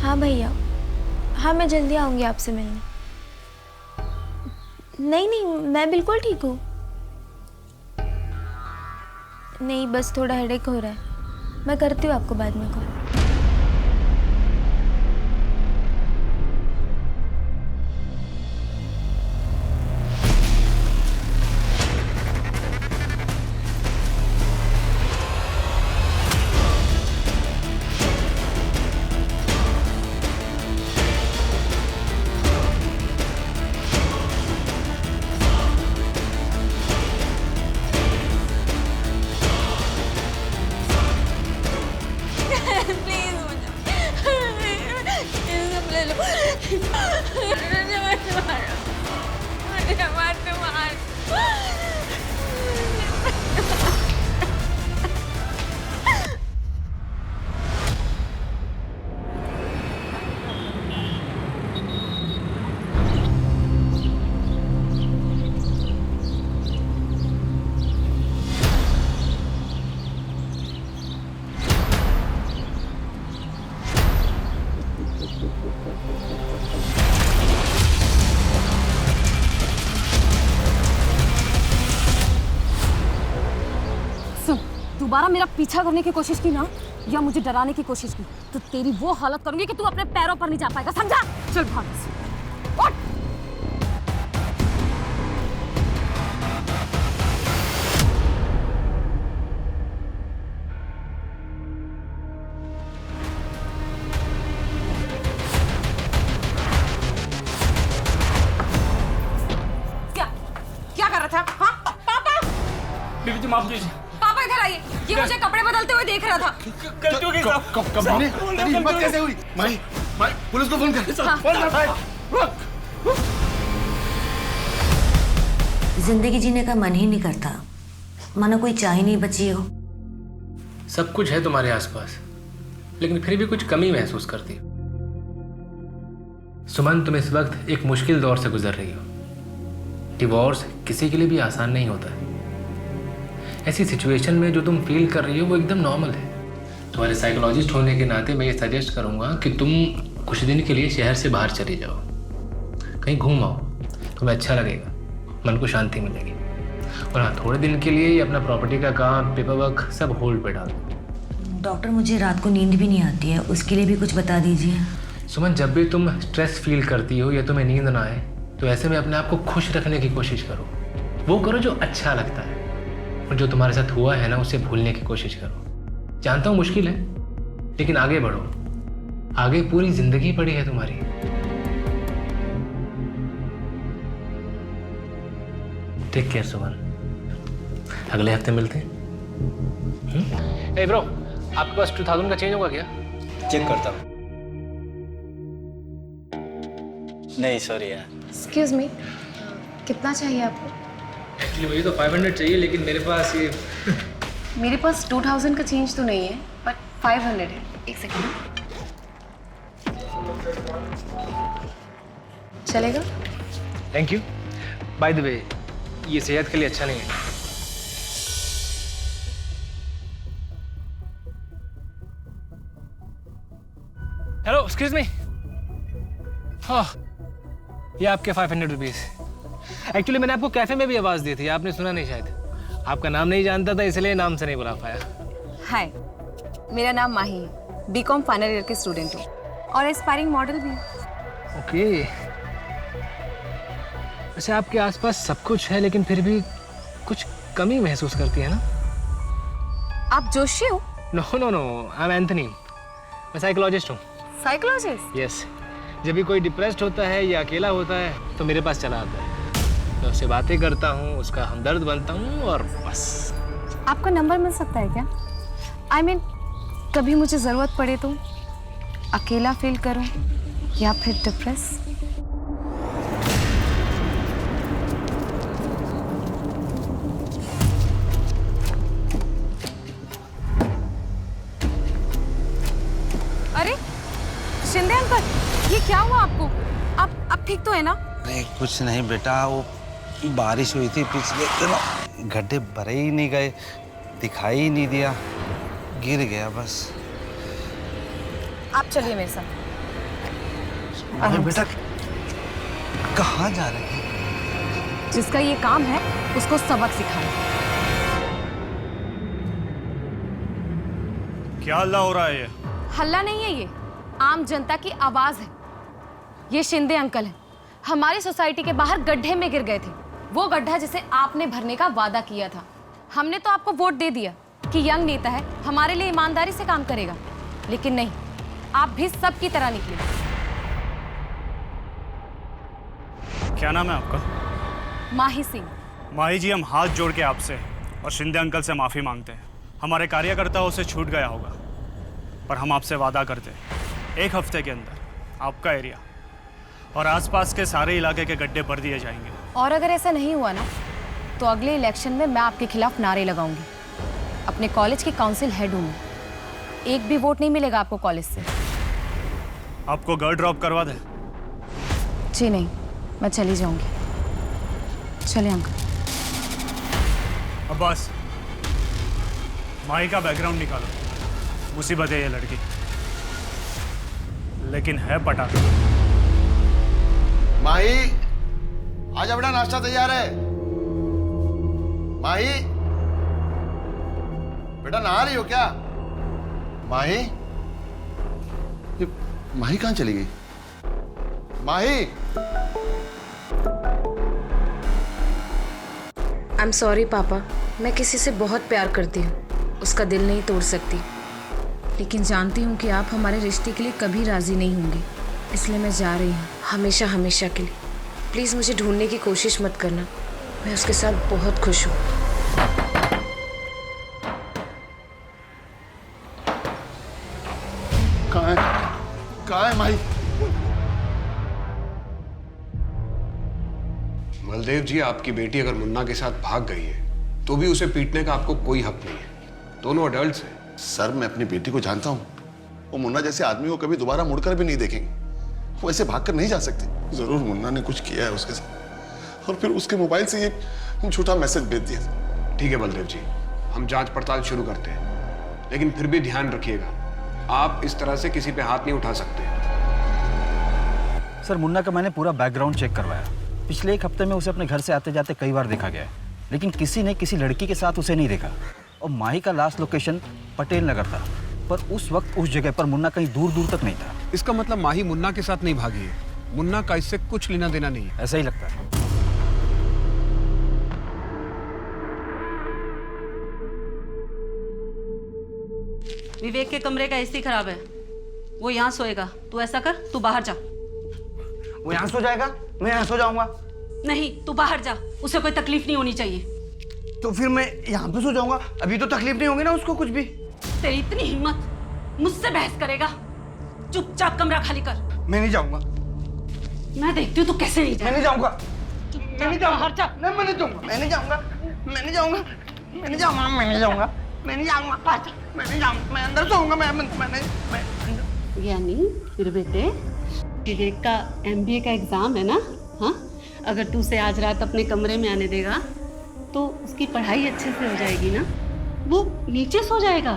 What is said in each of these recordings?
हाँ भैया, हाँ मैं जल्दी आऊँगी आपसे मिलने। नहीं नहीं, मैं बिल्कुल ठीक हूँ। नहीं, बस थोड़ा हेडेक हो रहा है। मैं करती हूँ आपको बाद में कॉल। दोबारा मेरा पीछा करने की कोशिश की ना, या मुझे डराने की कोशिश की, तो तेरी वो हालत करूंगी कि तू अपने पैरों पर नहीं जा पाएगा, समझा? चल भाग से। उठ। क्या क्या कर रहा था? हाँ पापा, बीबी जी माफ कीजिए। पापा इधर आइए, ये मुझे कपड़े बदलते हुए देख रहा था। गलतियों के साथ कब तेरी हिम्मत कैसे हुई? माई पुलिस को फोन कर। फोन कर भाई। जिंदगी जीने का मन ही नहीं करता, मानो कोई चाह ही नहीं बची हो। सब कुछ है तुम्हारे आसपास, लेकिन फिर भी कुछ कमी महसूस करती हो। सुमन, तुम इस वक्त एक मुश्किल दौर से गुजर रही हो। डिवोर्स किसी के लिए भी आसान नहीं होता है। ऐसी सिचुएशन में जो तुम फील कर रही हो वो एकदम नॉर्मल है। तुम्हारे साइकोलॉजिस्ट होने के नाते मैं ये सजेस्ट करूंगा कि तुम कुछ दिन के लिए शहर से बाहर चले जाओ, कहीं घूम आओ, तुम्हें अच्छा लगेगा, मन को शांति मिलेगी। और हाँ, थोड़े दिन के लिए अपना प्रॉपर्टी का काम, पेपर वर्क सब होल्ड पे डाल दो। डॉक्टर, मुझे रात को नींद भी नहीं आती है, उसके लिए भी कुछ बता दीजिए। सुमन, जब भी तुम स्ट्रेस फील करती हो या तुम्हें नींद ना आए, तो ऐसे में अपने आप को खुश रखने की कोशिश करो। वो करो जो अच्छा लगता है, और जो तुम्हारे साथ हुआ है ना, उसे भूलने की कोशिश करो। जानता हूँ मुश्किल है, लेकिन आगे बढ़ो। आगे पूरी जिंदगी पड़ी है तुम्हारी। टेक केयर सुमन, अगले हफ्ते मिलते हैं। ए ब्रो, आपके पास 2000 का चेंज होगा क्या? चेक करता हूँ। नहीं सॉरी यार। एक्सक्यूज मी, कितना चाहिए आपको? एक्चुअली मुझे तो 500 चाहिए, लेकिन मेरे पास ये मेरे पास 2000 का चेंज तो नहीं है, बट 500 है। एक सेकेंड। चलेगा? Thank you. By the way, ये सेहत के लिए अच्छा नहीं है। Hello, excuse me. हाँ, ये आपके 500 रुपीज़। एक्चुअली मैंने आपको कैफे में भी आवाज़ दी थी, आपने सुना नहीं शायद। आपका नाम नहीं जानता था, इसलिए नाम से नहीं बुला पाया। हाय, मेरा नाम माही है, बीकॉम फाइनल ईयर की स्टूडेंट हूँ और एस्पायरिंग मॉडल भी हूँ। ओके। वैसे आपके आसपास सब कुछ है, लेकिन फिर भी कुछ कमी महसूस करती है ना? आप जोशी हो? No no no, I am Anthony. मैं साइकोलॉजिस्ट हूँ। साइकोलॉजिस्ट? यस। जब भी कोई डिप्रेस्ड होता है या अकेला होता है तो मेरे पास चला आता है। मैं उससे बातें करता हूँ, उसका हमदर्द बनता हूँ और बस। आपका नंबर मिल सकता है क्या? आई मीन, कभी मुझे ज़रूरत पड़े तो, अकेला फील करूँ या फिर डिप्रेस। अरे शिंदे अंकल, ये क्या हुआ आपको? आप ठीक तो है ना? अरे कुछ नहीं बेटा, वो बारिश हुई थी पिछले दिनों, गड्ढे भरे ही नहीं गए, दिखाई ही नहीं दिया, गिर गया बस। आप चलिए मेरे साथ। अरे बेटा कहाँ जा रहे हैं? जिसका ये काम है उसको सबक सिखाए। क्या हल्ला हो रहा है ये? हल्ला नहीं है, ये आम जनता की आवाज है। ये शिंदे अंकल हैं, हमारी सोसाइटी के बाहर गड्ढे में गिर गए थे। वो गड्ढा जिसे आपने भरने का वादा किया था। हमने तो आपको वोट दे दिया कि यंग नेता है, हमारे लिए ईमानदारी से काम करेगा, लेकिन नहीं, आप भी सबकी तरह निकले। क्या नाम है आपका? माही सिंह। माही जी, हम हाथ जोड़ के आपसे और शिंदे अंकल से माफ़ी मांगते हैं। हमारे कार्यकर्ताओं से छूट गया होगा, पर हम आपसे वादा करते हैं 1 हफ्ते के अंदर आपका एरिया और आसपास के सारे इलाके के गड्ढे भर दिए जाएंगे। और अगर ऐसा नहीं हुआ ना, तो अगले इलेक्शन में मैं आपके खिलाफ नारे लगाऊंगी। अपने कॉलेज की काउंसिल हेड हूँ मैं। एक भी वोट नहीं मिलेगा आपको कॉलेज से। आपको घर ड्रॉप करवा दें? जी नहीं, मैं चली जाऊंगी। चलिए अंकल। अब्बास, माही का बैकग्राउंड निकालो। मुसीबत है ये लड़की, लेकिन है पटाखा। माही, आजा बेटा, नाश्ता तैयार है। माही, बेटा नहा रही हो क्या? माही, ये माही कहाँ चली गई? माही, आई एम सॉरी पापा, मैं किसी से बहुत प्यार करती हूँ, उसका दिल नहीं तोड़ सकती, लेकिन जानती हूँ कि आप हमारे रिश्ते के लिए कभी राजी नहीं होंगे, इसलिए मैं जा रही हूँ हमेशा हमेशा के लिए। प्लीज़ मुझे ढूंढने की कोशिश मत करना, मैं उसके साथ बहुत खुश हूँ। कहाँ है माही? बलदेव जी, आपकी बेटी अगर मुन्ना के साथ भाग गई है तो भी उसे पीटने का आपको कोई हक नहीं है। दोनों अडल्ट्स हैं। सर, मैं अपनी बेटी को जानता हूँ। वो मुन्ना जैसे आदमी को कभी दोबारा मुड़कर भी नहीं देखेंगे। वो ऐसे भागकर नहीं जा सकती। जरूर मुन्ना ने कुछ किया है उसके साथ, और फिर उसके मोबाइल से ये झूठा मैसेज भेज दिया। ठीक है बलदेव जी, हम जांच पड़ताल शुरू करते हैं, लेकिन फिर भी ध्यान रखिएगा, आप इस तरह से किसी पे हाथ नहीं उठा सकते। सर, मुन्ना का मैंने पूरा बैकग्राउंड चेक करवाया। पिछले 1 हफ्ते में उसे अपने घर से आते जाते कई बार देखा गया है, लेकिन किसी ने किसी लड़की के साथ उसे नहीं देखा। और माही का लास्ट लोकेशन पटेल नगर था, पर उस वक्त उस जगह पर मुन्ना कहीं दूर दूर तक नहीं था। इसका मतलब माही मुन्ना के साथ नहीं भागी है। मुन्ना का इससे कुछ लेना देना नहीं है। ऐसा ही लगता है। विवेक के कमरे का एसी खराब है, वो यहाँ सोएगा। तू ऐसा कर, तू बाहर जा। वो यहाँ सो जाएगा, मैं यहाँ सो जाऊंगा। नहीं, तू बाहर जा, उसे कोई तकलीफ नहीं होनी चाहिए। तो फिर मैं यहाँ पे सो जाऊंगा, अभी तो तकलीफ नहीं होगी ना उसको कुछ भी। तेरी इतनी हिम्मत, मुझसे बहस करेगा? चुपचाप कमरा खाली कर। मैं नहीं जाऊंगा। मैं देखती हूँ तू कैसे नहीं मैं नहीं जाऊंगा। मैं नहीं जाऊंगा। मैं नहीं जाऊंगा। मैं नहीं जाऊंगा। मैं नहीं जाऊंगा। मैं नहीं जाऊंगा। मैं नहीं जाऊंगा। मैं नहीं जाऊंगा। मैं नहीं जाऊंगा। मैं अंदर सोऊंगा। मैं यानी फिर बेटे, विवेक का MBA का एग्जाम है ना? हाँ, अगर तू उसे आज रात अपने कमरे में आने देगा तो उसकी पढ़ाई अच्छे से हो जाएगी ना, वो नीचे सो जाएगा।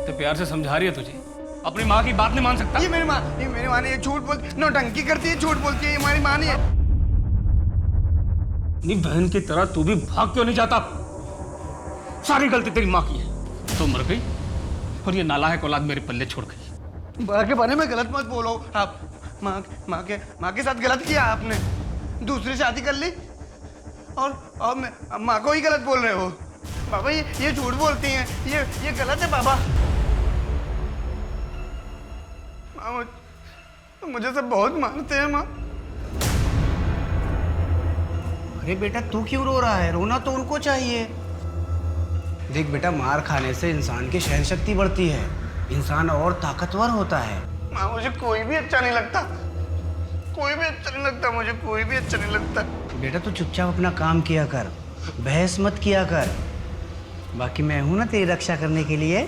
तो प्यार से समझा रही है तुझे, अपनी माँ की बात नहीं मान सकता। ये मेरी माँ नहीं है, झूठ बोलती, नौटंकी करती है, झूठ बोलती है, ये हमारी माँ नहीं है। नहीं, बहन की तरह तू भी भाग क्यों नहीं जाता? सारी गलती तेरी माँ की है। तो मर गई और ये नालायक औलाद मेरे पल्ले छोड़ गई। माँ के बारे में गलत मत बोलो आप। माँ के साथ गलत किया आपने, दूसरी शादी कर ली और माँ को ही गलत बोल रहे हो। बाबा ये झूठ बोलती हैं, ये गलत है बाबा। मुझे सब बहुत मानते हैं माँ। अरे बेटा, तू क्यों रो रहा है? रोना तो उनको चाहिए। देख बेटा, मार खाने से इंसान की सहन शक्ति बढ़ती है, इंसान और ताकतवर होता है। माँ, मुझे कोई भी अच्छा नहीं लगता, कोई भी अच्छा नहीं लगता, मुझे कोई भी अच्छा नहीं लगता। बेटा तू चुपचाप अपना काम किया कर, बहस मत किया कर। बाकी मैं हूं ना तेरी रक्षा करने के लिए।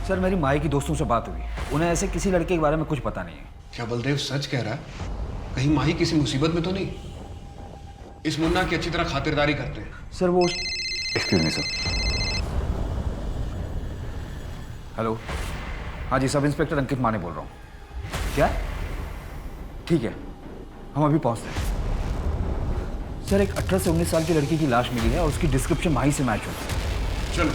सर, मेरी माई की दोस्तों से बात हुई, उन्हें ऐसे किसी लड़के के बारे में कुछ पता नहीं है। क्या बलदेव सच कह रहा है? कहीं माही किसी मुसीबत में तो नहीं? इस मुन्ना की अच्छी तरह खातिरदारी करते हैं। सर वो एक्सक्यूज मी सर। हेलो, हाँ जी, सब इंस्पेक्टर अंकित माने बोल रहा हूँ। क्या? ठीक है, हम अभी पहुँचते हैं। सर एक 18 से 19 साल की लड़की की लाश मिली है और उसकी डिस्क्रिप्शन माही से मैच होती है। चलो।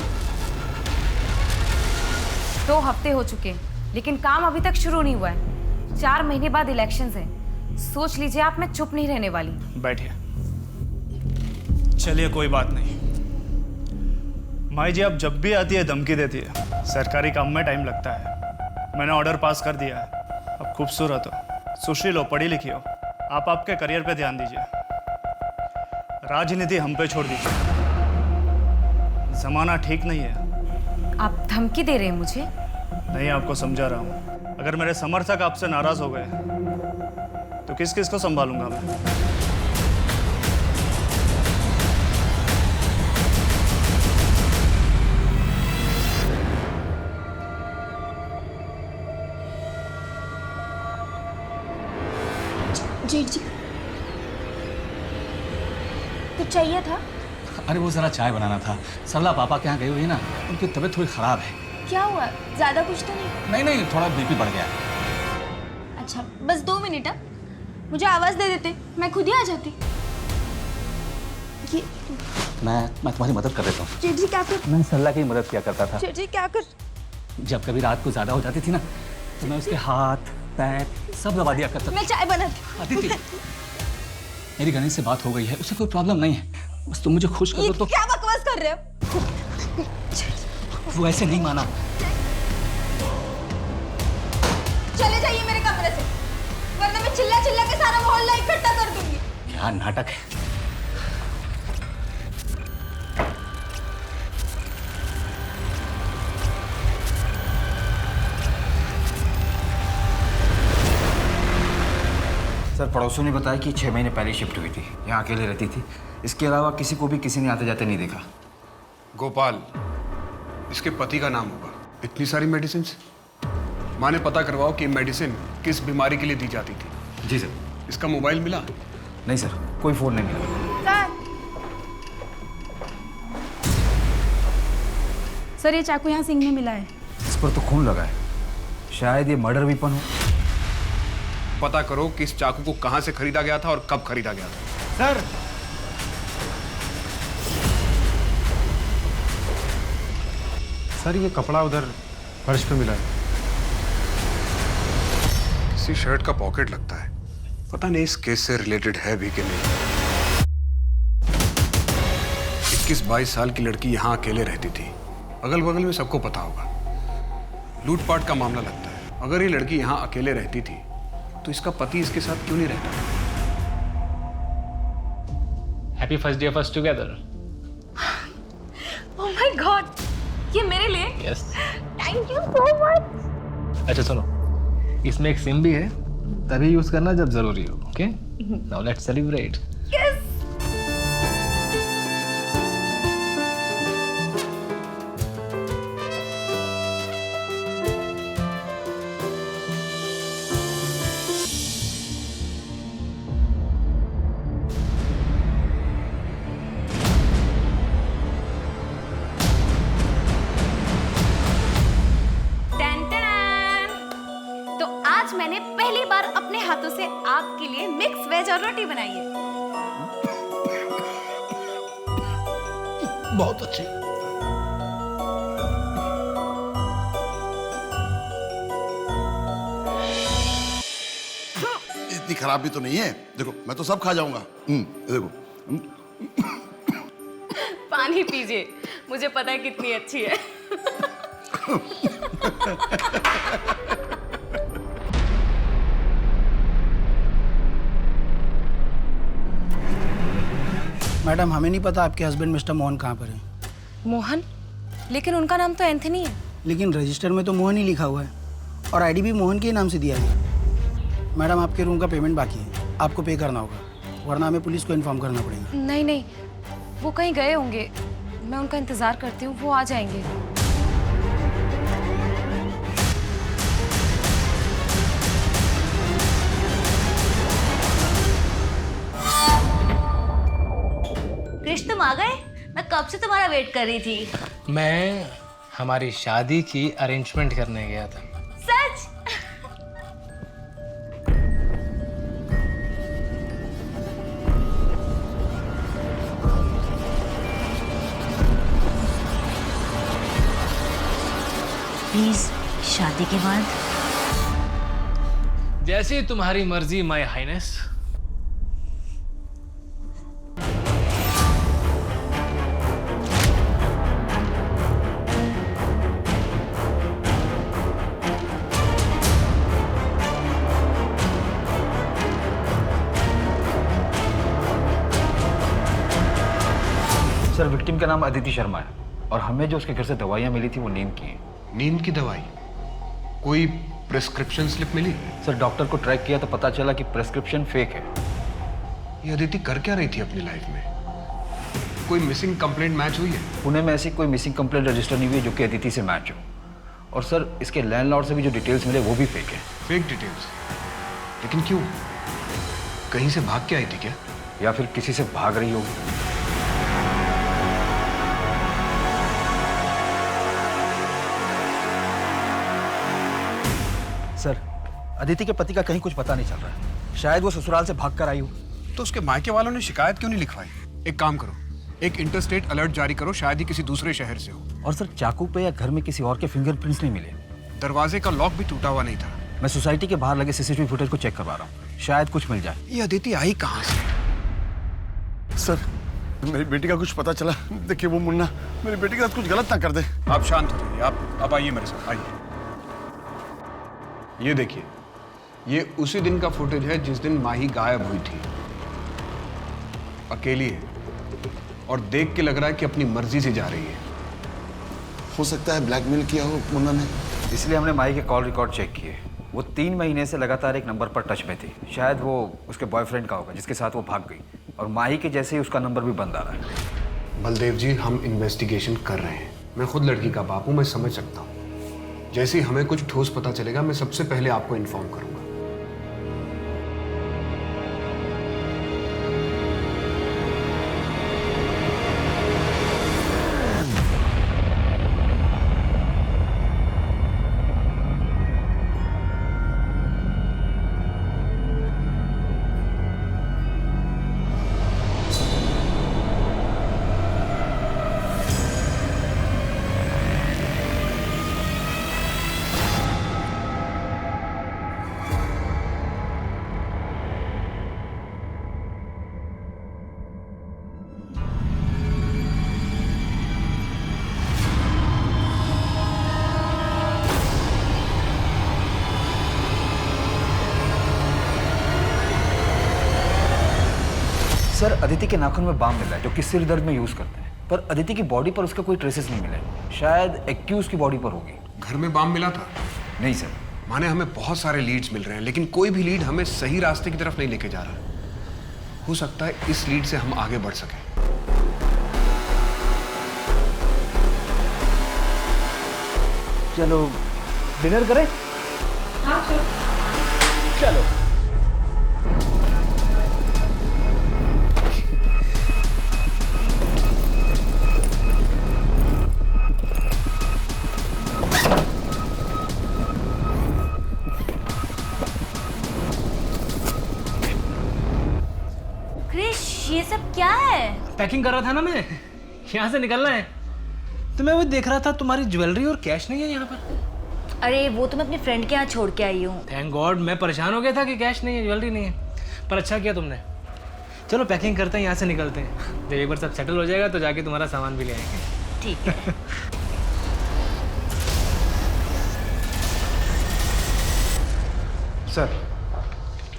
2 हफ्ते हो चुके हैं लेकिन काम अभी तक शुरू नहीं हुआ है। 4 महीने बाद इलेक्शंस हैं। सोच लीजिए आप, मैं चुप नहीं रहने वाली। बैठिए। चलिए कोई बात नहीं। माई जी, आप जब भी आती है धमकी देती है। सरकारी काम में टाइम लगता है। मैंने ऑर्डर पास कर दिया है। आप खूबसूरत हो, सुशील हो, पढ़ी लिखी हो। आप आपके करियर पे ध्यान दीजिए, राजनीति हम पे छोड़ दीजिए। जमाना ठीक नहीं है। आप धमकी दे रहे हैं मुझे? नहीं, आपको समझा रहा हूँ। अगर मेरे समर्थक आपसे नाराज हो गए तो किस किस को संभालूंगा मैं? जेठ जी, कुछ चाहिए था? अरे वो जरा चाय बनाना था। सरला पापा के यहाँ गई हुई है ना, उनकी तबीयत थोड़ी खराब है। क्या हुआ? ज्यादा कुछ तो नहीं? नहीं नहीं, थोड़ा बीपी बढ़ गया। अच्छा, बस 2 मिनट। मुझे आवाज दे देते, मैं खुद ही आ जाती। ये मैं तुम्हारी मदद कर देता हूँ। जेठ जी क्या कर? मैं सरला की मदद किया करता था। जेठ जी क्या कर? जब कभी रात को ज्यादा हो जाती थी ना, तो मैं उसके हाथ पैर सब दबा दिया करता था। मैं चाय बनाती। अदिति, मेरी गणेश से बात हो गई है, उसे कोई प्रॉब्लम नहीं है। बस तुम मुझे खुश कर दो तो। क्या बकवास कर रहे हो? वो ऐसे नहीं माना। चले जाइए मेरे कमरे से, वरना मैं चिल्ला चिल्ला के सारा मोहल्ला इकट्ठा कर दूंगी। क्या नाटक है। सर पड़ोसियों ने बताया कि 6 महीने पहले शिफ्ट हुई थी, यहाँ अकेले रहती थी। इसके अलावा किसी को भी किसी ने आते जाते नहीं देखा। गोपाल, इसके पति का नाम होगा। इतनी सारी मेडिसिन, माँ ने पता करवाओ कि मेडिसिन किस बीमारी के लिए दी जाती थी। जी सर। इसका मोबाइल मिला? नहीं सर, कोई फोन नहीं मिला। सर ये चाकू यहाँ सिंह में मिला है। इस पर तो खून लगा है, शायद ये मर्डर वेपन हो। पता करो कि इस चाकू को कहां से खरीदा गया था और कब खरीदा गया था। सर सर ये कपड़ा उधर फर्श पे मिला है। किसी शर्ट का पॉकेट लगता है। पता नहीं इस केस से रिलेटेड है भी कि नहीं। 21-22 साल की लड़की यहाँ अकेले रहती थी। अगल बगल में सबको पता होगा। लूटपाट का मामला लगता है। अगर ये लड़की यहाँ अकेले रहती थी तो इसका पति इसके साथ क्यों नहीं रहता? Happy first day first together. Oh my God, ये मेरे लिए? Yes. Thank you so much. अच्छा सुनो, इसमें एक सिम भी है, तभी यूज करना जब जरूरी हो। Okay, now let's celebrate. Yes. मैंने पहली बार अपने हाथों से आपके लिए मिक्स वेज और रोटी बनाई है। बहुत अच्छी। इतनी खराब भी तो नहीं है। देखो मैं तो सब खा जाऊंगा। देखो। पानी पीजिए, मुझे पता है कितनी अच्छी है। मैडम हमें नहीं पता आपके हस्बैंड मिस्टर मोहन कहाँ पर है। मोहन? लेकिन उनका नाम तो एंथनी है। लेकिन रजिस्टर में तो मोहन ही लिखा हुआ है और आईडी भी मोहन के ही नाम से दिया गया। मैडम आपके रूम का पेमेंट बाकी है, आपको पे करना होगा, वरना हमें पुलिस को इन्फॉर्म करना पड़ेगा। नहीं नहीं, वो कहीं गए होंगे, मैं उनका इंतजार करती हूँ, वो आ जाएंगे। क्रिश तुम आ गए? मैं कब से तुम्हारा वेट कर रही थी। मैं हमारी शादी की अरेंजमेंट करने गया था। सच? प्लीज शादी के बाद? जैसी तुम्हारी मर्जी माय हाइनेस। सर विक्टिम का नाम अदिति शर्मा है और हमें जो उसके घर से दवाइयाँ मिली थी वो नींद की हैं। नींद की दवाई? कोई प्रेस्क्रिप्शन स्लिप मिली? सर डॉक्टर को ट्रैक किया तो पता चला कि प्रेस्क्रिप्शन फेक है। ये अदिति कर क्या रही थी अपनी लाइफ में? कोई मिसिंग कंप्लेंट मैच हुई है? पुणे में ऐसी कोई मिसिंग कंप्लेंट रजिस्टर नहीं हुई जो कि अदिति से मैच हो। और सर इसके लैंडलॉर्ड से भी जो डिटेल्स मिले वो भी फेक है। Fake details? लेकिन क्यों? कहीं से भाग के आई थी क्या? या फिर किसी से भाग रही होगी। सर अदिति के पति का कहीं कुछ पता नहीं चल रहा है। शायद वो ससुराल से भाग कर आई हो। तो उसके मायके वालों ने शिकायत क्यों नहीं लिखवाई? एक काम करो, एक इंटरस्टेट अलर्ट जारी करो, शायद ही किसी दूसरे शहर से हो। और सर चाकू पे या घर में किसी और के फिंगरप्रिंट्स नहीं मिले। दरवाजे का लॉक भी टूटा हुआ नहीं था। मैं सोसाइटी के बाहर लगे सीसीटीवी फुटेज को चेक करवा रहा हूँ, शायद कुछ मिल जाए। ये अदिति आई कहाँ से? सर मेरी बेटी का कुछ पता चला। देखिए वो मुन्ना मेरी बेटी के साथ कुछ गलत ना कर दे। आप शांत हो जाइए, आप आइए मेरे साथ, आइए। ये देखिए, ये उसी दिन का फुटेज है जिस दिन माही गायब हुई थी। अकेली है और देख के लग रहा है कि अपनी मर्जी से जा रही है। हो सकता है ब्लैकमेल किया हो मुन्ना ने। इसलिए हमने माही के कॉल रिकॉर्ड चेक किए। वो 3 महीने से लगातार एक नंबर पर टच में थी। शायद वो उसके बॉयफ्रेंड का होगा जिसके साथ वो भाग गई। और माही के जैसे ही उसका नंबर भी बंद आ रहा है। बलदेव जी, हम इन्वेस्टिगेशन कर रहे हैं। मैं खुद लड़की का बाप हूं, मैं समझ सकता हूं। जैसे ही हमें कुछ ठोस पता चलेगा मैं सबसे पहले आपको इन्फॉर्म करूंगा। सर अदिति के नाखून में बाम मिला है जो कि सिर दर्द में यूज करते हैं, पर अदिति की बॉडी पर उसका कोई ट्रेसेस नहीं मिले। शायद एक्यूज की बॉडी पर होगी। घर में बाम मिला था? नहीं सर। माने हमें बहुत सारे लीड्स मिल रहे हैं लेकिन कोई भी लीड हमें सही रास्ते की तरफ नहीं लेके जा रहा। हो सकता है इस लीड से हम आगे बढ़ सकें। चलो डिनर करें? हाँ चलो। ये सब क्या है? पैकिंग कर रहा था ना मैं, यहाँ से निकलना है। तो मैं वो देख रहा था तुम्हारी ज्वेलरी और कैश नहीं है यहाँ पर। अरे वो तो मैं अपने फ्रेंड के यहाँ छोड़ के आई हूँ। थैंक गॉड, मैं परेशान हो गया था कि कैश नहीं है, ज्वेलरी नहीं है। पर अच्छा किया तुमने। चलो पैकिंग करते हैं, यहाँ से निकलते हैं। जब एक बार सब सेटल हो जाएगा तो जाके तुम्हारा सामान भी ले आएंगे। ठीक है।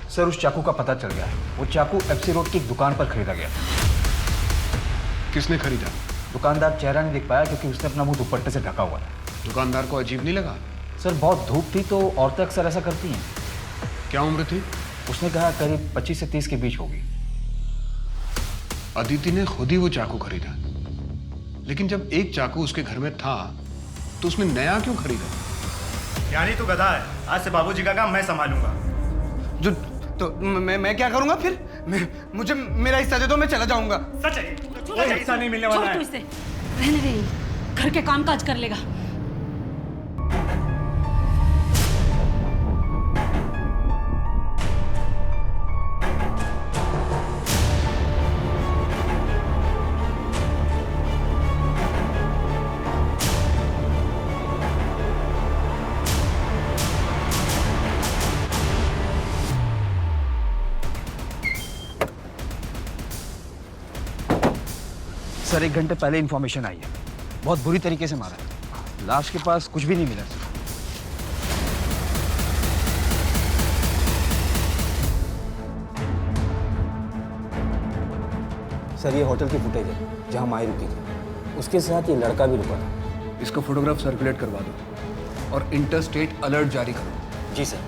सर उस चाकू का पता चल गया है। वो चाकू एफसी रोड की एक दुकान पर खरीदा गया था। किसने खरीदा? दुकानदार चेहरा नहीं देख पाया क्योंकि उसने अपना मुंह दुपट्टे से ढका हुआ था। दुकानदार को अजीब नहीं लगा? सर बहुत धूप थी तो औरतें अक्सर ऐसा करती हैं। क्या उम्र थी? उसने कहा करीब 25 से 30 के बीच होगी। अदिति ने खुद ही वो चाकू खरीदा, लेकिन जब एक चाकू उसके घर में था तो उसने नया क्यों खरीदा? यानी तू गधा है। आज से बाबूजी का काम मैं संभालूंगा। जो तो मैं क्या करूंगा फिर? मुझे मेरा हिस्सा दे दो, मैं चला जाऊंगा। सच है। कोई हिस्सा नहीं मिलने वाला है। छोड़ तू इसे, रहने दे, घर के काम काज कर लेगा। सर 1 घंटे पहले इन्फॉर्मेशन आई है, बहुत बुरी तरीके से मारा है। लाश के पास कुछ भी नहीं मिला सर। सर ये होटल की फुटेज है जहां माही रुकी थी, उसके साथ ये लड़का भी रुका था। इसका फोटोग्राफ सर्कुलेट करवा दो और इंटरस्टेट अलर्ट जारी करो। जी सर।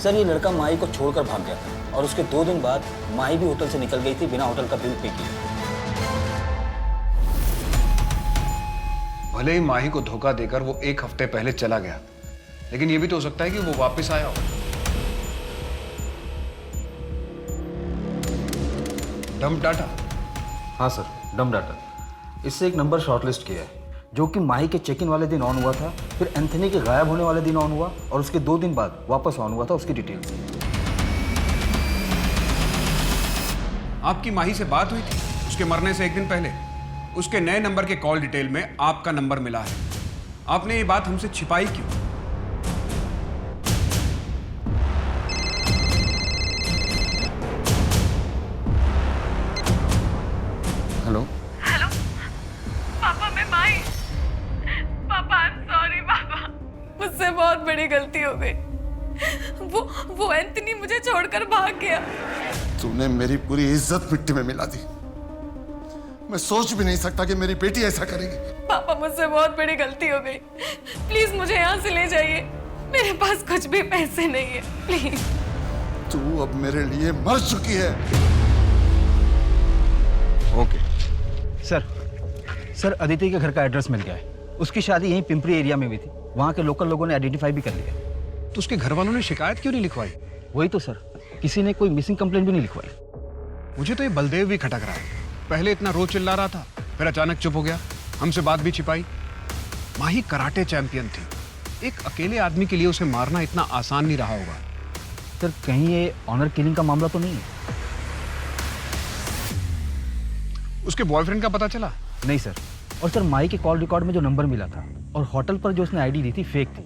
सर ये लड़का माही को छोड़कर भाग गया था और उसके 2 दिन बाद माही भी होटल से निकल गई थी बिना होटल का बिल पे किए। भले ही माही को धोखा देकर वो 1 हफ्ते पहले चला गया, लेकिन ये भी तो हो सकता है कि वो वापस आया हो। Dump data? हाँ सर, डम डाटा। इससे एक नंबर शॉर्टलिस्ट किया है जो कि माही के चेक इन वाले दिन ऑन हुआ था, फिर एंथनी के गायब होने वाले दिन ऑन हुआ और उसके 2 दिन बाद वापस ऑन हुआ था, उसकी डिटेल्स। आपकी माही से बात हुई थी उसके मरने से 1 दिन पहले? उसके नए नंबर के कॉल डिटेल में आपका नंबर मिला है। आपने ये बात हमसे छिपाई क्यों? हेलो हेलो पापा, मैं माही। पापा आई एम सॉरी पापा, मुझसे बहुत बड़ी गलती हो गई। वो एंथनी मुझे छोड़कर भाग गया। तूने मेरी पूरी इज्जत मिट्टी में मिला दी। मैं सोच भी नहीं सकता कि मेरी बेटी ऐसा करेगी। पापा मुझसे बहुत बड़ी गलती हो गई, प्लीज मुझे यहाँ से ले जाइए। मेरे पास कुछ भी पैसे नहीं है, प्लीज। तू अब मेरे लिए मर चुकी है। ओके सर, अदिति के घर का एड्रेस मिल गया है। उसकी शादी यहीं पिंपरी एरिया में हुई थी, वहाँ के लोकल लोगों ने आइडेंटिफाई भी कर लिया। तो उसके घर वालों ने शिकायत क्यों नहीं लिखवाई? वही तो सर, किसी ने कोई मिसिंग कंप्लेंट भी नहीं लिखवाई। मुझे तो ये बलदेव भी खटक रहा है। पहले इतना रोज चिल्ला रहा था, फिर अचानक चुप हो गया, हमसे बात भी छिपाई। माही कराटे चैंपियन थी, एक अकेले आदमी के लिए उसे मारना इतना आसान नहीं रहा होगा। सर कहीं ये ऑनर किलिंग का मामला तो नहीं है? उसके बॉयफ्रेंड का पता चला? नहीं सर। और सर माही के कॉल रिकॉर्ड में जो नंबर मिला था और होटल पर जो उसने आईडी दी थी फेक थी।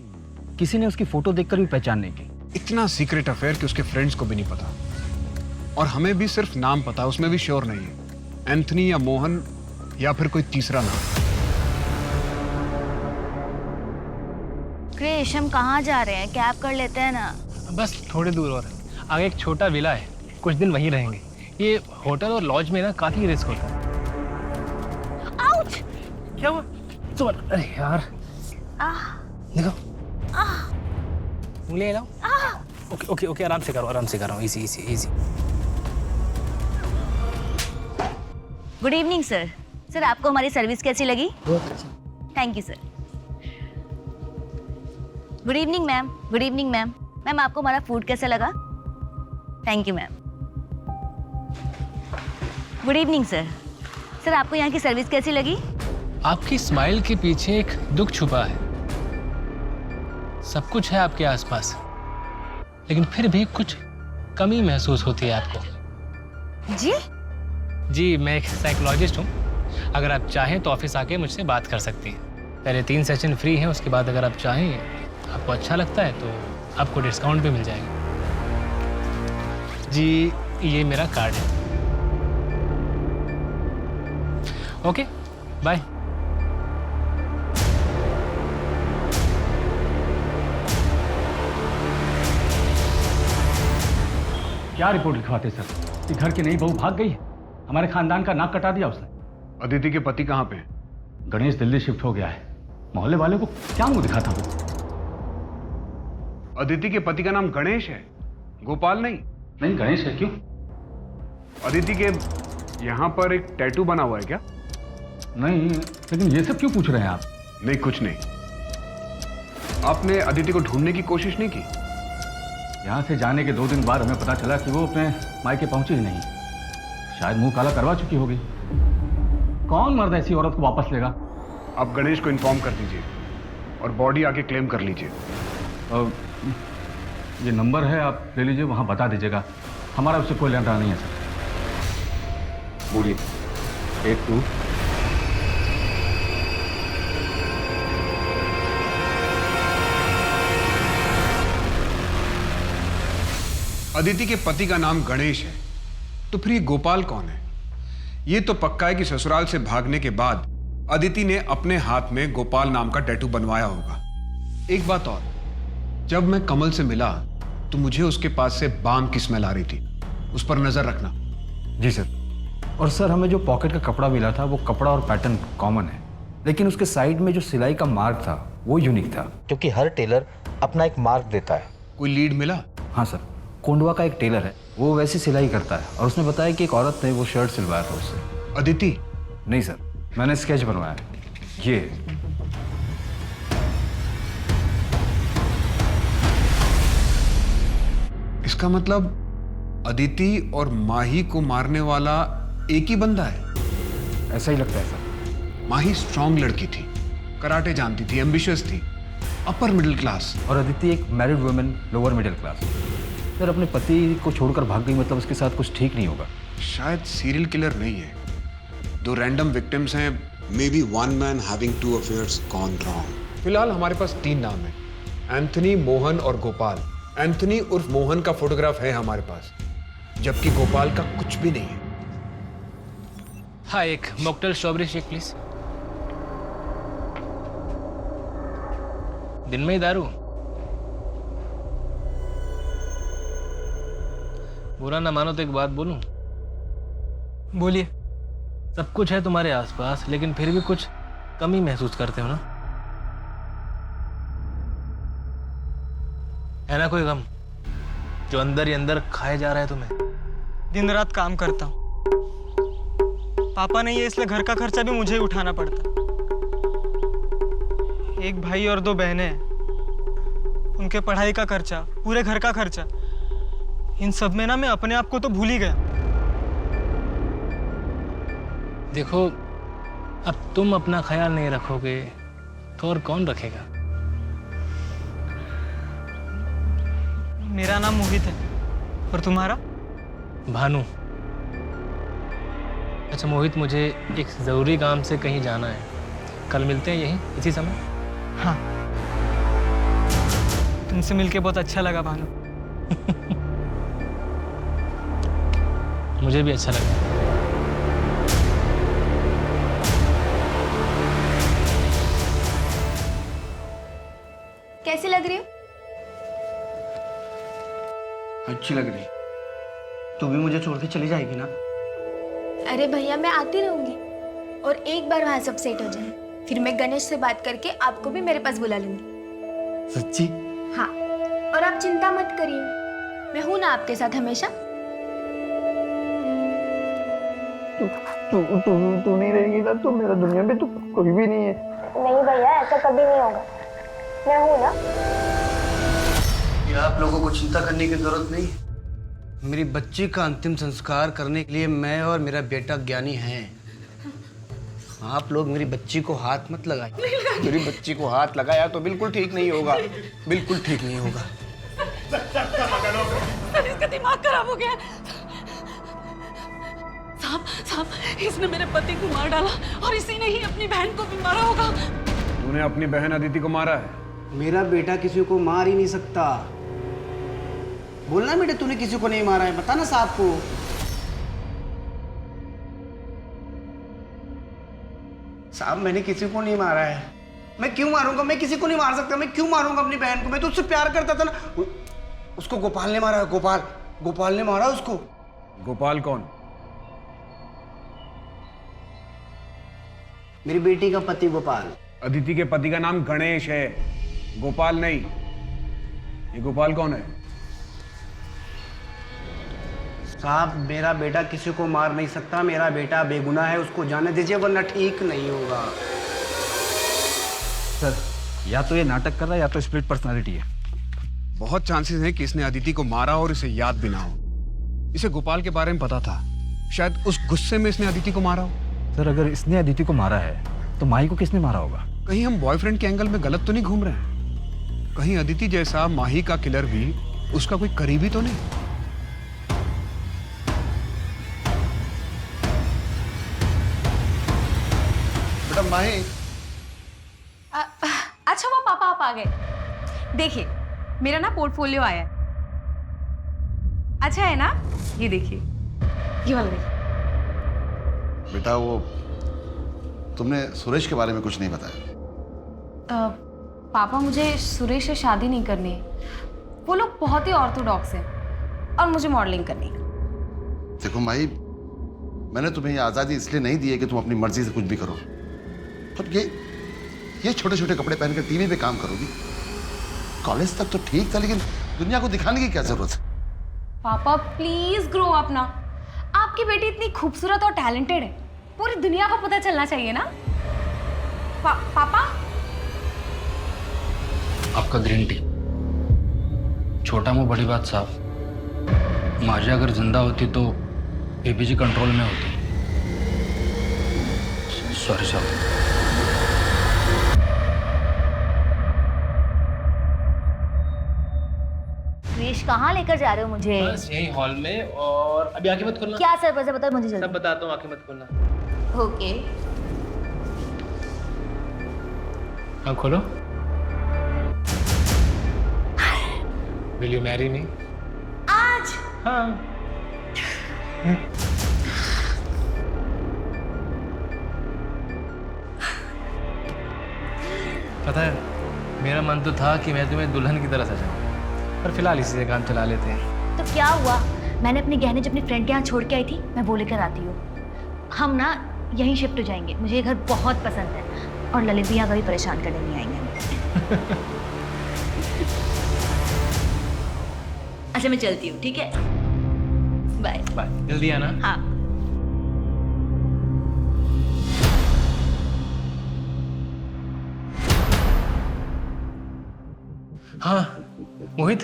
किसी ने उसकी फोटो देखकर भी पहचान नहीं की। इतना सीक्रेट अफेयर कि उसके फ्रेंड्स को भी नहीं पता, और हमें भी सिर्फ नाम पता, उसमें भी श्योर नहीं है एंथनी या मोहन या फिर कोई तीसरा नाम। क्रिश, हम कहाँ जा रहे हैं? कैब कर लेते हैं ना। बस थोड़ी दूर और है। आगे एक छोटा विला है, कुछ दिन वहीं रहेंगे। ये होटल और लॉज में ना काफी रिस्क होता है। आउच! क्या हुआ? अरे यार, देखो उंगली हिलाओ। ओके ओके ओके, आराम से करो, easy easy easy. Good evening sir. Sir आपको हमारी सर्विस कैसी लगी? बहुत अच्छा। Thank you sir. Good evening ma'am. Good evening ma'am. Ma'am आपको हमारा फूड कैसा लगा? Thank you ma'am. Good evening sir. Sir आपको यहाँ की सर्विस कैसी लगी? आपकी स्माइल के पीछे एक दुख छुपा है। सब कुछ है आपके आसपास, लेकिन फिर भी कुछ कमी महसूस होती है आपको। जी, मैं एक साइकोलॉजिस्ट हूँ। अगर आप चाहें तो ऑफिस आके मुझसे बात कर सकती हैं। पहले 3 सेशन फ्री हैं, उसके बाद अगर आप चाहें, आपको अच्छा लगता है तो आपको डिस्काउंट भी मिल जाएगा। जी, ये मेरा कार्ड है। Okay, bye. क्या रिपोर्ट लिखवाते सर? कि घर की नई बहू भाग गई है, हमारे खानदान का नाक कटा दिया उसने। अदिति के पति कहाँ पे? गणेश दिल्ली शिफ्ट हो गया है। मोहल्ले वाले को क्या मुंह दिखाता वो? अदिति के पति का नाम गणेश है, गोपाल नहीं? नहीं, गणेश है। क्यों? अदिति के यहाँ पर एक टैटू बना हुआ है क्या? नहीं, लेकिन ये सब क्यों पूछ रहे हैं आप? नहीं, कुछ नहीं। आपने अदिति को ढूंढने की कोशिश नहीं की? यहाँ से जाने के 2 दिन बाद हमें पता चला कि वो अपने मायके पहुंची ही नहीं। शायद मुंह काला करवा चुकी होगी। कौन मर्द ऐसी औरत को वापस लेगा? आप गणेश को इन्फॉर्म कर दीजिए और बॉडी आके क्लेम कर लीजिए। ये नंबर है, आप ले लीजिए, वहाँ बता दीजिएगा। हमारा उससे कोई लेना नहीं है सर। बोलिए। 82 अदिति के पति का नाम गणेश है, तो फिर ये गोपाल कौन है? ये तो पक्का है कि ससुराल से भागने के बाद अदिति ने अपने हाथ में गोपाल नाम का टैटू बनवाया होगा। एक बात और, जब मैं कमल से मिला तो मुझे उसके पास से बाम की स्मेल आ रही थी, उस पर नजर रखना। जी सर। और सर, हमें जो पॉकेट का कपड़ा मिला था वो कपड़ा और पैटर्न कॉमन है, लेकिन उसके साइड में जो सिलाई का मार्क था वो यूनिक था, क्योंकि हर टेलर अपना एक मार्क देता है। कोई लीड मिला? हाँ सर, कोंडवा का एक टेलर है, वो वैसी सिलाई करता है और उसने बताया कि एक औरत ने वो शर्ट सिलवाया था उससे। अदिति? नहीं सर, मैंने स्केच बनवाया है, ये। इसका मतलब अदिति और माही को मारने वाला एक ही बंदा है? ऐसा ही लगता है सर। माही स्ट्रांग लड़की थी, कराटे जानती थी, एम्बिशियस थी, अपर मिडिल क्लास। और अदिति एक married women, lower middle class. Sir, अपने पति को छोड़कर भाग गई, मतलब उसके साथ कुछ ठीक नहीं होगा। शायद सीरियल किलर नहीं है, दो रैंडम विक्टिम्स हैं। Maybe one man having two affairs gone wrong. फिलहाल हमारे पास 3 नाम है, एंथनी, मोहन और गोपाल। एंथनी उर्फ मोहन का फोटोग्राफ है हमारे पास, जबकि गोपाल का कुछ भी नहीं है। हाँ, एक मॉकटेल स्ट्रॉबेरी शेक प्लीज। दिन में ही दारू? बुरा ना मानो तो एक बात बोलूं? बोलिए। सब कुछ है तुम्हारे आसपास, लेकिन फिर भी कुछ कमी महसूस करते हो ना? है ना कोई गम जो अंदर ही अंदर खाए जा रहा है तुम्हें? दिन रात काम करता हूँ, पापा नहीं है इसलिए घर का खर्चा भी मुझे ही उठाना पड़ता। एक भाई और 2 बहनें हैं, उनके पढ़ाई का खर्चा, पूरे घर का खर्चा, इन सब में ना मैं अपने आप को तो भूल ही गया। देखो, अब तुम अपना ख्याल नहीं रखोगे तो और कौन रखेगा? मेरा नाम मोहित है, और तुम्हारा? भानु। अच्छा मोहित, मुझे एक ज़रूरी काम से कहीं जाना है, कल मिलते हैं यहीं इसी समय? हाँ, तुमसे मिलके बहुत अच्छा लगा भानु। मुझे भी अच्छा लगा। कैसी लग रही हो? अच्छी लग रही। तू भी मुझे छोड़ के चली जाएगी ना? अरे भैया, मैं आती रहूंगी, और एक बार वहां सब सेट हो जाए फिर मैं गणेश से बात करके आपको भी मेरे पास बुला लूंगी। सच्ची? हाँ, और आप चिंता मत करिए, मैं हूं ना आपके साथ हमेशा। तू नहीं रहेगी ना तो मेरा दुनिया में तो कोई भी नहीं है। नहीं भैया, ऐसा कभी नहीं होगा, मैं हूं ना। ये आप लोगों को चिंता करने की जरूरत नहीं। मेरी बच्ची का अंतिम संस्कार करने के लिए मैं और मेरा बेटा ज्ञानी हैं। आप लोग मेरी बच्ची को हाथ मत लगाए। मेरी बच्ची को हाथ लगाया तो बिल्कुल ठीक नहीं होगा, बिल्कुल ठीक नहीं होगा। इसका दिमाग खराब हो गया। साहब, इसने मेरे पति को मार डाला और इसी ने ही अपनी बहन को भी मारा होगा। तूने अपनी बहन अदिति को मारा है? मेरा बेटा किसी को मार ही नहीं सकता। बोलना बेटे, तूने किसी को नहीं मारा है, बता ना साहब को। साहब, मैंने किसी को नहीं मारा है। मैं क्यों मारूंगा? मैं किसी को नहीं मार सकता। मैं क्यों मारूंगा अपनी बहन को? मैं तो उससे प्यार करता था ना। उसको गोपाल ने मारा है। गोपाल ने मारा उसको। गोपाल कौन? मेरी बेटी का पति गोपाल। अदिति के पति का नाम गणेश है, गोपाल नहीं। ये गोपाल कौन है? साहब, मेरा बेटा किसी को मार नहीं सकता। मेरा बेटा बेगुनाह है, उसको जाने दीजिए वरना ठीक नहीं होगा। सर, या तो ये नाटक कर रहा है या तो स्प्लिट पर्सनालिटी है। बहुत चांसेस हैं कि इसने अदिति को मारा और इसे याद भी ना हो। इसे गोपाल के बारे में पता था, शायद उस गुस्से में इसने अदिति को मारा हो। सर अगर इसने अदिति को मारा है तो माही को किसने मारा होगा? कहीं हम बॉयफ्रेंड के एंगल में गलत तो नहीं घूम रहे हैं? कहीं अदिति जैसा माही का किलर भी उसका कोई करीबी तो नहीं? बेटा माही, अच्छा वो पापा आप आ गए। देखिए मेरा ना पोर्टफोलियो आया है, अच्छा है ना? ये देखिए, ये वाला देखिए। बेटा वो तुमने सुरेश के बारे में कुछ नहीं बताया। पापा मुझे सुरेश से शादी नहीं करनी है, वो लोग बहुत ही ऑर्थोडॉक्स हैं और मुझे मॉडलिंग करनी है। देखो माही, मैंने तुम्हें ये आज़ादी इसलिए नहीं दी है कि तुम अपनी मर्जी से कुछ भी करो, और ये छोटे छोटे कपड़े पहनकर टीवी पे काम करोगी। कॉलेज तक तो ठीक था, लेकिन दुनिया को दिखाने की क्या जरूरत है? पापा प्लीज ग्रो अप ना, आपकी बेटी इतनी खूबसूरत और टैलेंटेड है, पूरी दुनिया को पता चलना चाहिए ना। पापा आपका ग्रीन टी। छोटा मुंह बड़ी बात साहब। माजा अगर जिंदा होती तो एपीजी कंट्रोल में होती। सॉरी साहब। सुरेश कहाँ लेकर जा रहे हो मुझे? बस यही हॉल में, और अभी आंखें मत खोलना। क्या सरप्राइज है बताओ मुझे जल्दी। सब बताता हूँ, आंखें मत खोलना। ओके। अब खोलो। Will you marry me? आज? हाँ। पता है, मेरा मन तो था कि मैं तुम्हें दुल्हन की तरह सजाऊं, पर फिलहाल इसी से काम चला लेते हैं। तो क्या हुआ? मैंने अपने गहने जब अपनी फ्रेंड के यहाँ छोड़ के आई थी, मैं वो लेकर आती हूँ। हम ना यहीं शिफ्ट हो जाएंगे, मुझे ये घर बहुत पसंद है, और ललित भी यहाँ कभी परेशान करने नहीं आएंगे। अच्छा मैं चलती हूँ, ठीक है? Bye bye. जल्दी आना। हाँ। हाँ मोहित,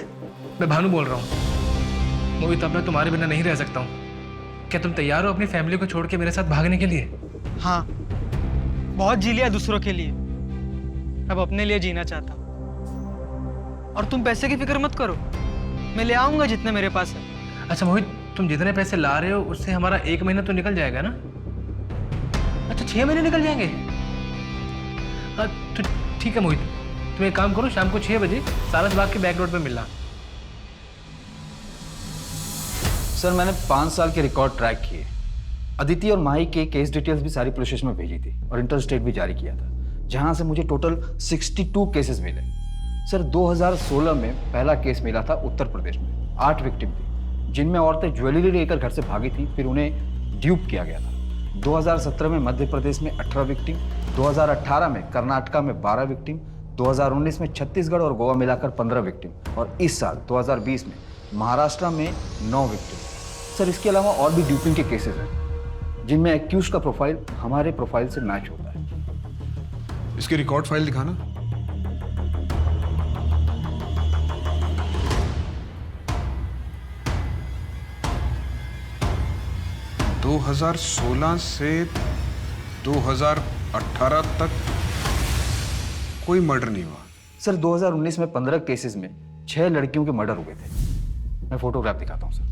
मैं भानु बोल रहा हूँ। मोहित, अब मैं तुम्हारे बिना नहीं रह सकता हूँ। क्या तुम तैयार हो अपनी फैमिली को छोड़ के मेरे साथ भागने के लिए? हाँ, बहुत जी लिया दूसरों के लिए, अब अपने लिए जीना चाहता। और तुम पैसे की फिक्र मत करो, मैं ले आऊंगा जितने मेरे पास है। अच्छा मोहित, तुम जितने पैसे ला रहे हो उससे हमारा 1 महीना तो निकल जाएगा ना? अच्छा 6 महीने निकल जाएंगे? तो ठीक है मोहित, तुम एक काम करो, शाम को 6 बजे सारस बाग के बैक रोड पे मिलना। सर मैंने 5 साल के रिकॉर्ड ट्रैक किए। अदिति और माही के केस डिटेल्स भी सारी पुलिस स्टेशन में भेजी थी और इंटर स्टेट भी जारी किया था, जहां से मुझे टोटल 62 केसेस मिले। सर 2016 में पहला केस मिला था उत्तर प्रदेश में, 8 विक्टिम थी, जिनमें औरतें ज्वेलरी लेकर घर से भागी थी, फिर उन्हें ड्यूप किया गया था। 2017 में मध्य प्रदेश में 18 विक्टिम, 2018 में कर्नाटका में 12 विक्टिम, 2019 में छत्तीसगढ़ और गोवा मिलाकर 15 विक्टिम, और इस साल 2020 में महाराष्ट्र में 9 विक्टिम। सर इसके अलावा और भी ड्यूपिंग के केसेस हैं, जिनमें एक्यूज का प्रोफाइल हमारे प्रोफाइल से मैच होता है। इसकी रिकॉर्ड फाइल दिखाना। दो 2016 से 2018 तक कोई मर्डर नहीं हुआ। सर 2019 में 15 केसेस में 6 लड़कियों के मर्डर हुए थे। मैं फोटोग्राफ दिखाता हूं सर,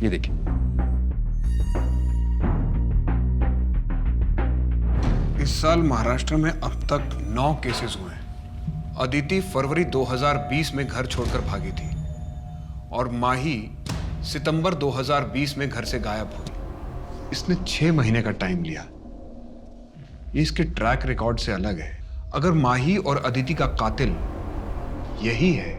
ये देखिए। इस साल महाराष्ट्र में अब तक 9 केसेस हुए हैं। अदिति फरवरी 2020 में घर छोड़कर भागी थी और माही सितंबर 2020 में घर से गायब हुई। इसने 6 महीने का टाइम लिया। ये इसके ट्रैक रिकॉर्ड से अलग है। अगर माही और अदिति का कातिल यही है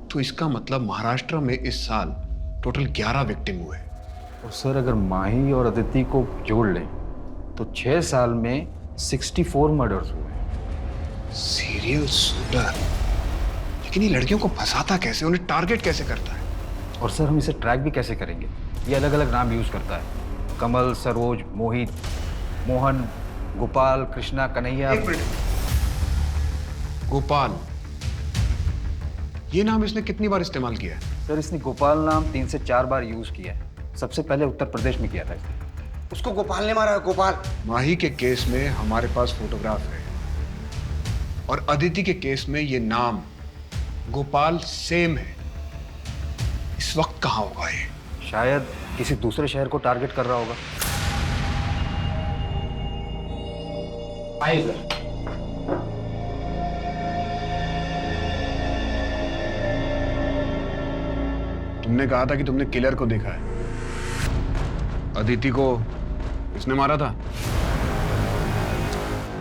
तो इसका मतलब महाराष्ट्र में इस साल टोटल 11 विक्टिम हुए। और सर अगर माही और अदिति को जोड़ लें तो 6 साल में 64 मर्डर्स हुए। सीरियल शूटर, लेकिन ये लड़कियों को फंसाता कैसे, उन्हें टारगेट कैसे करता है? और सर हम इसे ट्रैक भी कैसे करेंगे? ये अलग अलग नाम यूज करता है, कमल, सरोज, मोहित, मोहन, गोपाल, कृष्णा, कन्हैया। एक मिनट, गोपाल, ये नाम इसने कितनी बार इस्तेमाल किया है? सर इसने गोपाल नाम 3 से 4 बार यूज किया है। सबसे पहले उत्तर प्रदेश में किया था इसने। उसको गोपाल ने मारा है, गोपाल। माही के केस में हमारे पास फोटोग्राफ है और अदिति के केस में ये नाम गोपाल सेम है। इस वक्त कहाँ होगा ये? शायद किसी दूसरे शहर को टारगेट कर रहा होगा। आइए सर। तुमने कहा था कि तुमने किलर को देखा है। अदिति को इसने मारा था?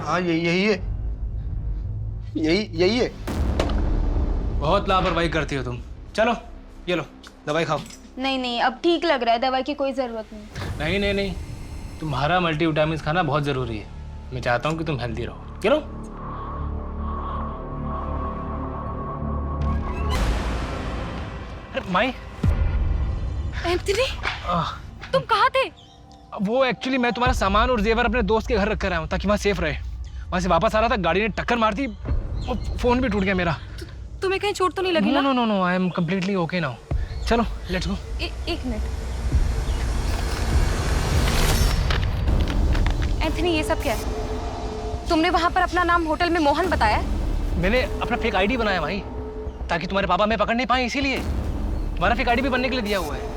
हाँ यही है, यही है। बहुत लापरवाही करती हो तुम। चलो ये लो दवाई खाओ। नहीं नहीं, अब ठीक लग रहा है, दवाई की कोई ज़रूरत नहीं। नहीं नहीं नहीं, तुम्हारा मल्टीविटामिन खाना बहुत ज़रूरी है। मैं चाहता हूँ कि तुम हेल्दी रहो। चलो। अरे माई। एंथनी, तुम कहाँ थे? वो एक्चुअली मैं तुम्हारा सामान और जेवर अपने दोस्त के घर रख कर आया हूँ ताकि वहाँ सेफ रहे। वहाँ से वापस आ रहा था, गाड़ी ने टक्कर मार दी, फोन भी टूट गया मेरा। तुम्हें कहीं चोट तो नहीं लगी ना? No no no, I am completely okay now. चलो लेट्स गो। एक मिनट एंथनी, ये सब क्या है? तुमने वहाँ पर अपना नाम होटल में मोहन बताया? मैंने अपना फेक आईडी बनाया भाई, ताकि तुम्हारे पापा मैं पकड़ नहीं पाए, इसीलिए। तुम्हारा फेक आईडी भी बनने के लिए दिया हुआ है।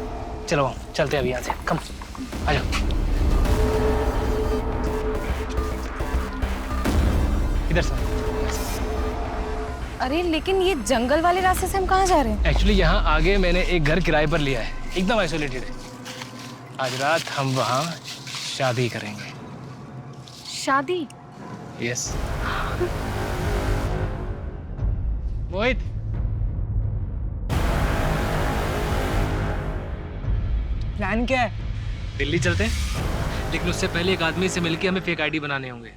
चलो चलते हैं अभी यहाँ से। कम आ जाओ। इधर से। अरे लेकिन ये जंगल वाले रास्ते से हम कहाँ जा रहे हैं? एक्चुअली यहाँ आगे मैंने एक घर किराए पर लिया है, एकदम आइसोलेटेड है। आज रात हम वहाँ शादी करेंगे। शादी? यस। मोहित, प्लान क्या है? दिल्ली चलते हैं, लेकिन उससे पहले एक आदमी से मिलके हमें फेक आईडी बनाने होंगे।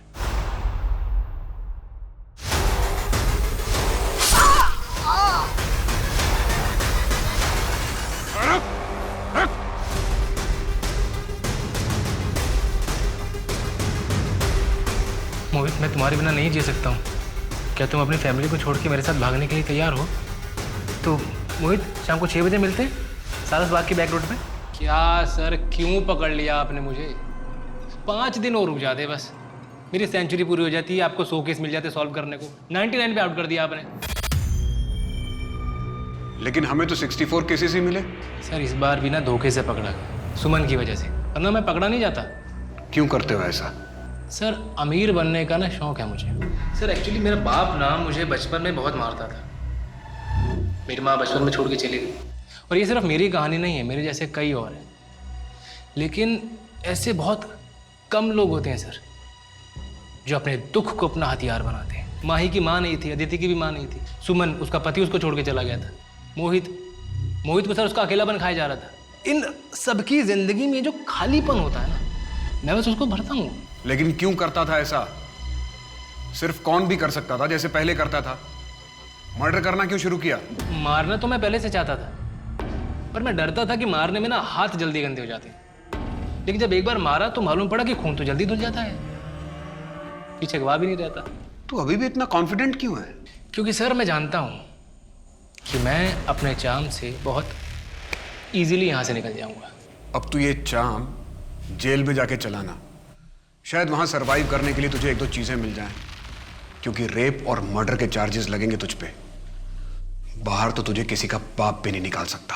मोहित, मैं तुम्हारे बिना नहीं जी सकता हूँ। क्या तुम अपनी फैमिली को छोड़ के मेरे साथ भागने के लिए तैयार हो? तो मोहित, शाम को 6 बजे मिलते हैं सारस बाग की बैक रोड पे। क्या सर, क्यों पकड़ लिया आपने मुझे? 5 दिन और रुक जाते बस, मेरी सेंचुरी पूरी हो जाती है, आपको 100 केस मिल जाते सॉल्व करने को। 99 पे आउट कर दिया आपने। लेकिन हमें तो 64 केसेस ही मिले। सर इस बार भी ना धोखे से पकड़ा गया, सुमन की वजह से, वरना मैं पकड़ा नहीं जाता। क्यों करते हो ऐसा? सर अमीर बनने का ना शौक है मुझे। सर एक्चुअली मेरा बाप ना मुझे बचपन में बहुत मारता था। मेरी माँ बचपन में छोड़ के चली गई। और ये सिर्फ मेरी कहानी नहीं है, मेरे जैसे कई और हैं। लेकिन ऐसे बहुत कम लोग होते हैं सर, जो अपने दुख को अपना हथियार बनाते हैं। माही की माँ नहीं थी, अदिति की भी माँ नहीं थी। सुमन, उसका पति उसको छोड़ के चला गया था। मोहित को सर उसका अकेलापन खाया जा रहा था। इन सबकी जिंदगी में जो खालीपन होता है ना, मैं बस उसको भरता हूँ। लेकिन क्यों करता था ऐसा? सिर्फ कौन भी कर सकता था जैसे पहले करता था। मर्डर करना क्यों शुरू किया? मारना तो मैं पहले से चाहता था, पर मैं डरता था कि मारने में ना हाथ जल्दी गंदे हो जाते हैं। लेकिन जब एक बार मारा तो मालूम पड़ा कि खून तो जल्दी धुल जाता है, पीछे गवाह भी नहीं रहता। तू अभी भी इतना कॉन्फिडेंट क्यों है? क्योंकि सर मैं जानता हूँ कि मैं अपने चाम से बहुत इजीली यहाँ से निकल जाऊँगा। अब तू ये चाम जेल में जाके चलाना, शायद वहाँ सरवाइव करने के लिए तुझे 1-2 चीजें मिल जाएं, क्योंकि रेप और मर्डर के चार्जेस लगेंगे तुझ पे। बाहर तो तुझे किसी का बाप भी नहीं निकाल सकता।